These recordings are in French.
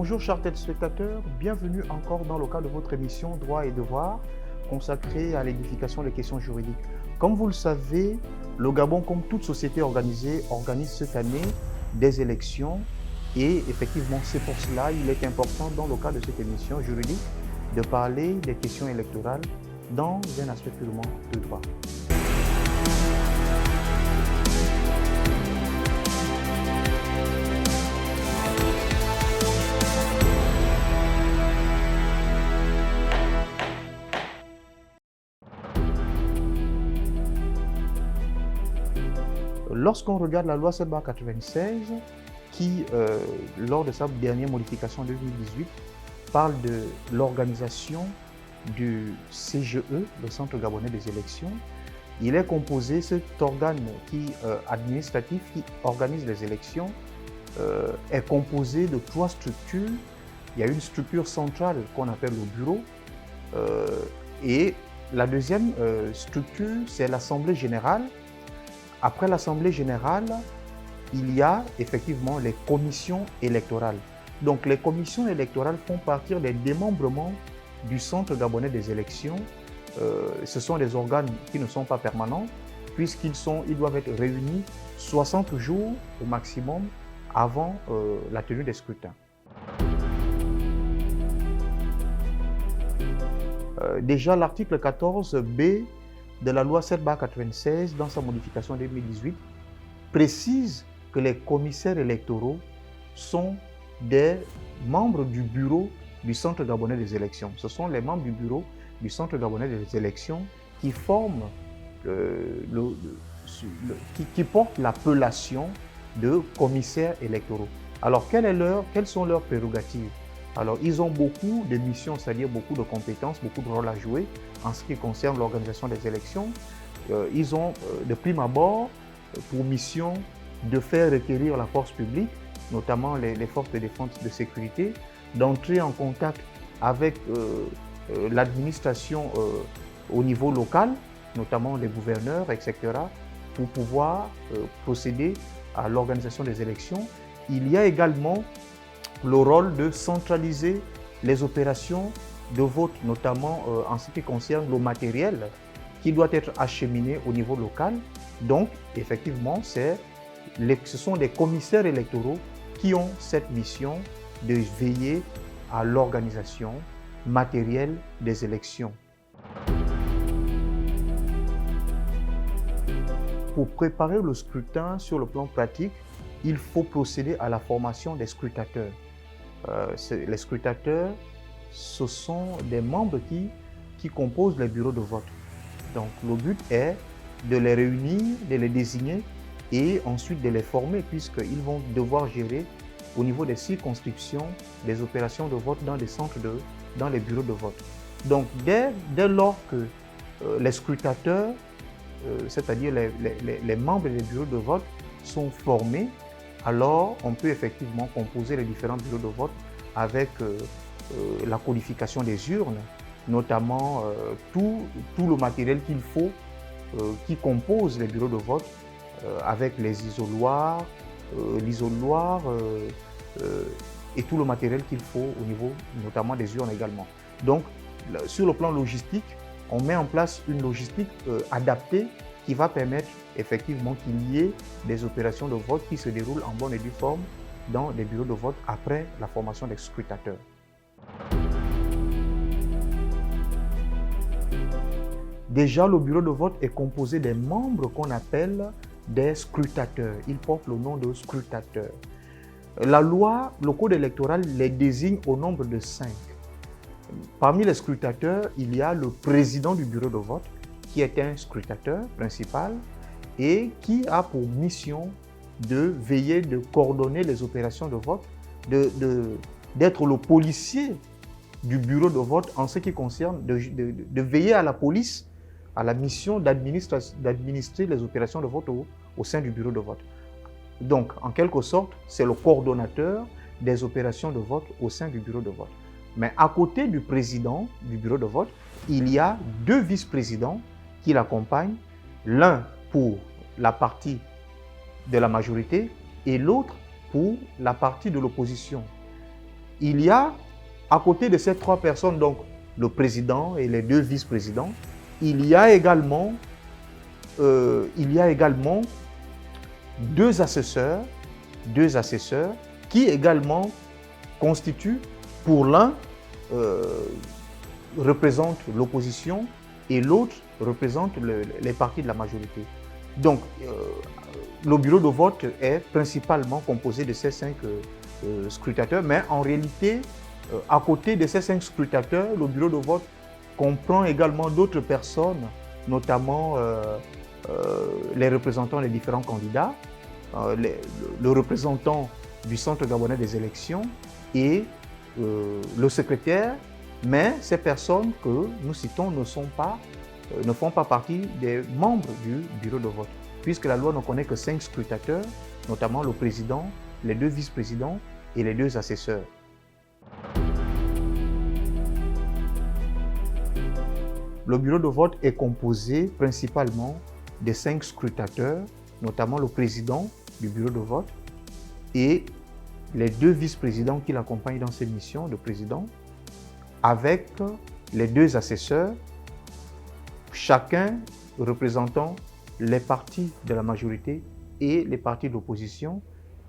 Bonjour chers téléspectateurs, bienvenue encore dans le cadre de votre émission Droit et Devoir consacrée à l'édification des questions juridiques. Comme vous le savez, le Gabon, comme toute société organisée, organise cette année des élections et effectivement c'est pour cela il est important dans le cadre de cette émission juridique de parler des questions électorales dans un aspect purement de droit. Lorsqu'on regarde la loi 7/96, qui, lors de sa dernière modification en 2018, parle de l'organisation du CGE, le Centre Gabonais des élections, il est composé, cet organe administratif qui organise les élections, est composé de 3 structures. Il y a une structure centrale qu'on appelle le bureau, et la deuxième structure, c'est l'Assemblée générale. Après l'Assemblée générale, il y a effectivement les commissions électorales. Donc les commissions électorales font partie des démembrements du Centre Gabonais des élections. Ce sont des organes qui ne sont pas permanents, puisqu'ils doivent être réunis 60 jours au maximum avant la tenue des scrutins. Déjà l'article 14B de la loi 7/96, dans sa modification 2018, précise que les commissaires électoraux sont des membres du bureau du Centre Gabonais des élections. Ce sont les membres du bureau du Centre Gabonais des élections qui forment, qui portent l'appellation de commissaires électoraux. Alors, quelles sont leurs prérogatives? Alors, ils ont beaucoup de missions, c'est-à-dire beaucoup de compétences, beaucoup de rôles à jouer en ce qui concerne l'organisation des élections. Ils ont, de prime abord, pour mission de faire requérir la force publique, notamment les forces de défense et de sécurité, d'entrer en contact avec l'administration au niveau local, notamment les gouverneurs, etc., pour pouvoir procéder à l'organisation des élections. Il y a également le rôle de centraliser les opérations de vote, notamment en ce qui concerne le matériel qui doit être acheminé au niveau local. Donc, effectivement, ce sont des commissaires électoraux qui ont cette mission de veiller à l'organisation matérielle des élections. Pour préparer le scrutin sur le plan pratique, il faut procéder à la formation des scrutateurs. Les scrutateurs, ce sont des membres qui composent les bureaux de vote. Donc le but est de les réunir, de les désigner et ensuite de les former, puisqu'ils vont devoir gérer au niveau des circonscriptions des opérations de vote dans les bureaux de vote. Donc dès lors que les scrutateurs, c'est-à-dire les membres des bureaux de vote sont formés, alors on peut effectivement composer les différents bureaux de vote avec la codification des urnes, notamment tout le matériel qu'il faut, qui compose les bureaux de vote, avec les isoloirs, l'isoloir et tout le matériel qu'il faut au niveau notamment des urnes également. Donc sur le plan logistique, on met en place une logistique adaptée qui va permettre effectivement qu'il y ait des opérations de vote qui se déroulent en bonne et due forme dans les bureaux de vote après la formation des scrutateurs. Déjà, le bureau de vote est composé des membres qu'on appelle des scrutateurs. Ils portent le nom de scrutateurs. La loi, le code électoral les désigne au nombre de 5. Parmi les scrutateurs, il y a le président du bureau de vote, qui est un scrutateur principal et qui a pour mission de veiller, de coordonner les opérations de vote, d'être le policier du bureau de vote en ce qui concerne, de veiller à la police, à la mission d'administrer les opérations de vote au sein du bureau de vote. Donc, en quelque sorte, c'est le coordonnateur des opérations de vote au sein du bureau de vote. Mais à côté du président du bureau de vote, il y a 2 vice-présidents qui l'accompagnent, l'un pour la partie de la majorité et l'autre pour la partie de l'opposition. il y a, à côté de ces 3 personnes, donc le président et les 2 vice-présidents, il y a également 2 assesseurs qui également constituent, pour l'un, représente l'opposition et l'autre représente les partis de la majorité. Donc, le bureau de vote est principalement composé de ces 5 scrutateurs, mais en réalité, à côté de ces 5 scrutateurs, le bureau de vote comprend également d'autres personnes, notamment les représentants des différents candidats, le représentant du Centre gabonais des élections et le secrétaire, mais ces personnes que nous citons ne font pas partie des membres du bureau de vote, puisque la loi ne connaît que 5 scrutateurs, notamment le président, les 2 vice-présidents et les 2 assesseurs. Le bureau de vote est composé principalement de 5 scrutateurs, notamment le président du bureau de vote et les 2 vice-présidents qui l'accompagnent dans ses missions de président, avec les 2 assesseurs, chacun représentant les partis de la majorité et les partis de l'opposition,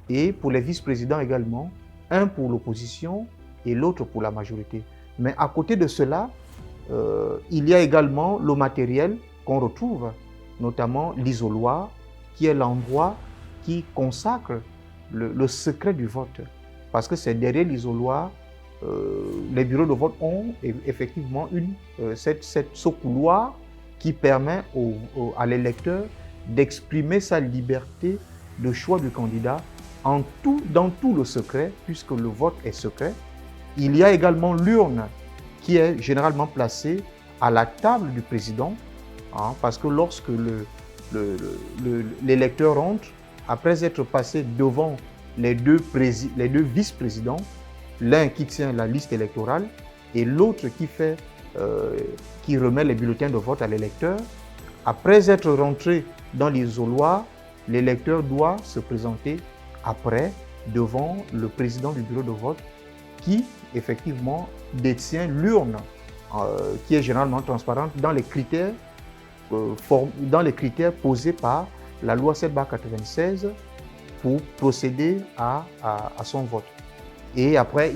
et pour les vice-présidents également, un pour l'opposition et l'autre pour la majorité. Mais à côté de cela, il y a également le matériel qu'on retrouve, notamment l'isoloir, qui est l'endroit qui consacre le secret du vote. Parce que c'est derrière l'isoloir, les bureaux de vote ont effectivement ce couloir qui permet à l'électeur d'exprimer sa liberté de choix du candidat dans tout le secret, puisque le vote est secret. Il y a également l'urne qui est généralement placée à la table du président, parce que lorsque l'électeur entre, après être passé devant les 2 vice-présidents, l'un qui tient la liste électorale et l'autre qui remet les bulletins de vote à l'électeur, après être rentré dans l'isoloir, l'électeur doit se présenter après devant le président du bureau de vote qui, effectivement, détient l'urne qui est généralement transparente dans les critères posés par la loi 7/96 pour procéder à son vote. Et après,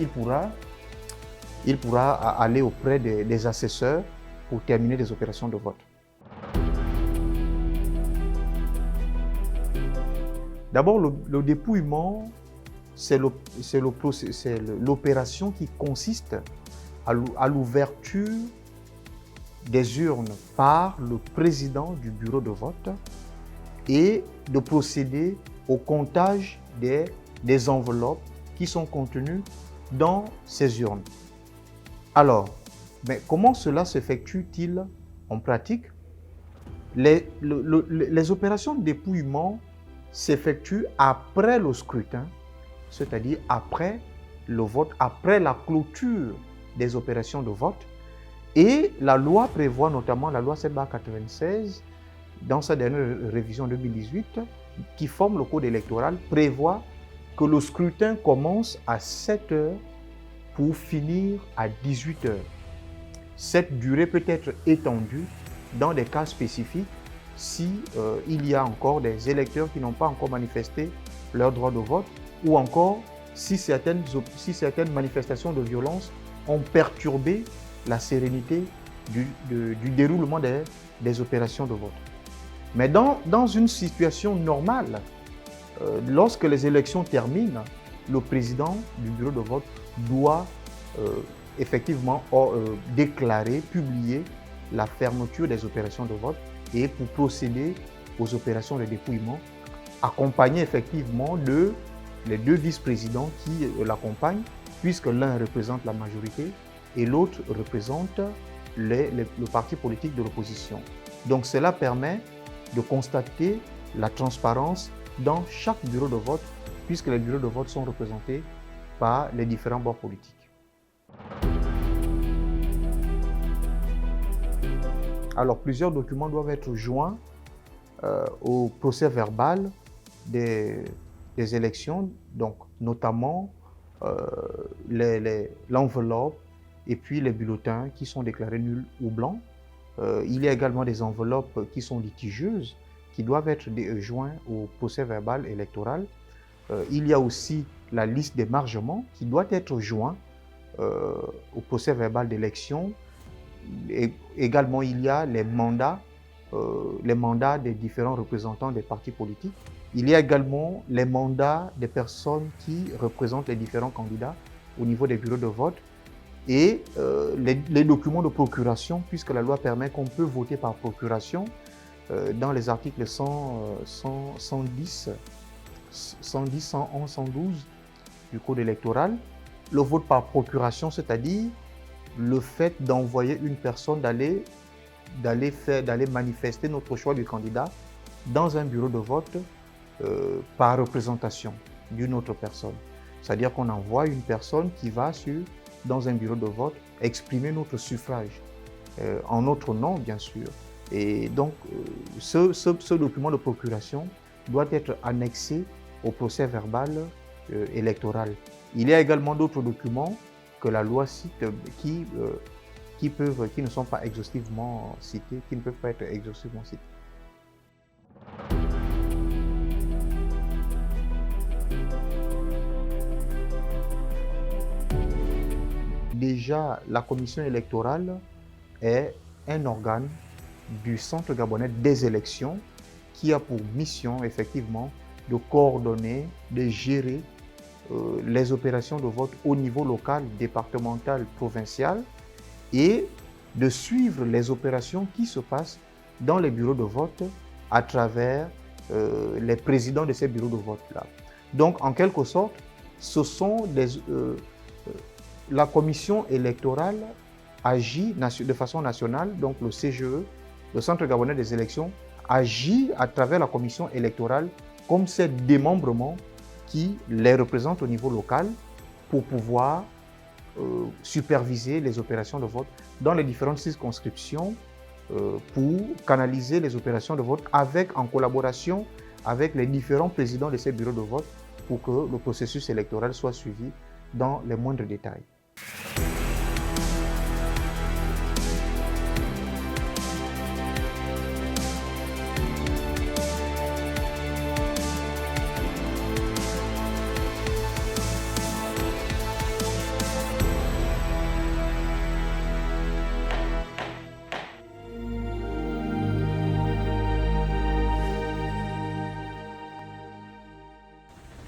il pourra aller auprès des assesseurs pour terminer les opérations de vote. D'abord, le dépouillement, c'est l'opération qui consiste à l'ouverture des urnes par le président du bureau de vote et de procéder au comptage des enveloppes qui sont contenues dans ces urnes. Alors, mais comment cela s'effectue-t-il en pratique? Les opérations de dépouillement s'effectuent après le scrutin, c'est-à-dire après le vote, après la clôture des opérations de vote. Et la loi prévoit, notamment la loi 7/96, dans sa dernière révision 2018, qui forme le code électoral, prévoit que le scrutin commence à 7 heures pour finir à 18 heures. Cette durée peut être étendue dans des cas spécifiques si il y a encore des électeurs qui n'ont pas encore manifesté leur droit de vote ou encore si certaines manifestations de violence ont perturbé la sérénité du déroulement des opérations de vote. Mais dans une situation normale, lorsque les élections terminent, le président du bureau de vote doit effectivement déclarer, publier la fermeture des opérations de vote et pour procéder aux opérations de dépouillement, accompagné effectivement les 2 vice-présidents qui l'accompagnent, puisque l'un représente la majorité et l'autre représente le parti politique de l'opposition. Donc cela permet de constater la transparence dans chaque bureau de vote, puisque les bureaux de vote sont représentés par les différents bords politiques. Alors, plusieurs documents doivent être joints au procès verbal des élections, donc notamment l'enveloppe et puis les bulletins qui sont déclarés nuls ou blancs. Il y a également des enveloppes qui sont litigieuses, qui doivent être joints au procès-verbal électoral. Il y a aussi la liste d'émargement qui doit être jointe au procès-verbal d'élection. Également, il y a les mandats des différents représentants des partis politiques. Il y a également les mandats des personnes qui représentent les différents candidats au niveau des bureaux de vote et les documents de procuration, puisque la loi permet qu'on peut voter par procuration dans les articles 110, 111, 112 du Code électoral. Le vote par procuration, c'est-à-dire le fait d'envoyer une personne d'aller manifester notre choix du candidat dans un bureau de vote par représentation d'une autre personne. C'est-à-dire qu'on envoie une personne qui va dans un bureau de vote exprimer notre suffrage, en notre nom bien sûr. Et donc ce document de procuration doit être annexé au procès verbal électoral. Il y a également d'autres documents que la loi cite qui ne sont pas exhaustivement cités, qui ne peuvent pas être exhaustivement cités. Déjà, la commission électorale est un organe du Centre gabonais des élections qui a pour mission, effectivement, de coordonner, de gérer les opérations de vote au niveau local, départemental, provincial et de suivre les opérations qui se passent dans les bureaux de vote à travers les présidents de ces bureaux de vote-là. Donc, en quelque sorte, ce sont la commission électorale agit de façon nationale, donc le CGE, le Centre gabonais des élections, agit à travers la commission électorale comme ces démembrements qui les représentent au niveau local pour pouvoir superviser les opérations de vote dans les différentes circonscriptions pour canaliser les opérations de vote en collaboration avec les différents présidents de ces bureaux de vote pour que le processus électoral soit suivi dans les moindres détails.